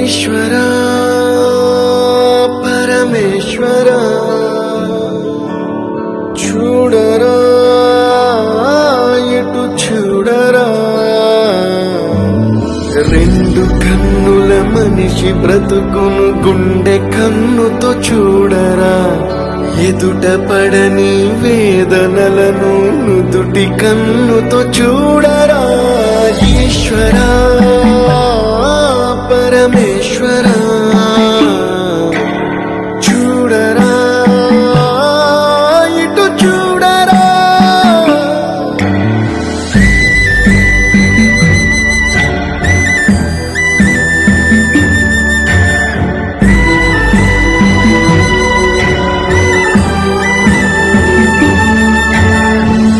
ఈశ్వరా పరమేశ్వరా చూడరా ఎటు చూడరా రెండు కన్నుల మనిషి బ్రతుకును గుండె కన్నుతో చూడరా ఎదుట పడని వేదనలను నుదుటి కన్నుతో చూడరా ఈశ్వరా పరమేశ్వరా చూడరా ఇటు చూడరా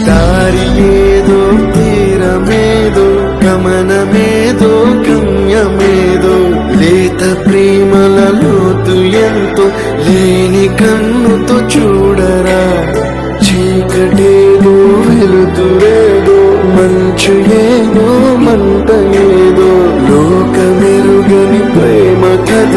దారి ఏదో తీరమేదో గమనమేదో గమ్యమేదో లేత ప్రేమల లోతు ఎంతో లేని కన్నుతో చూడరా చీకటేదో వెలుతురేదో మంచు ఏదో మంట ఏదో లోకమెరుగని ప్రేమ కథ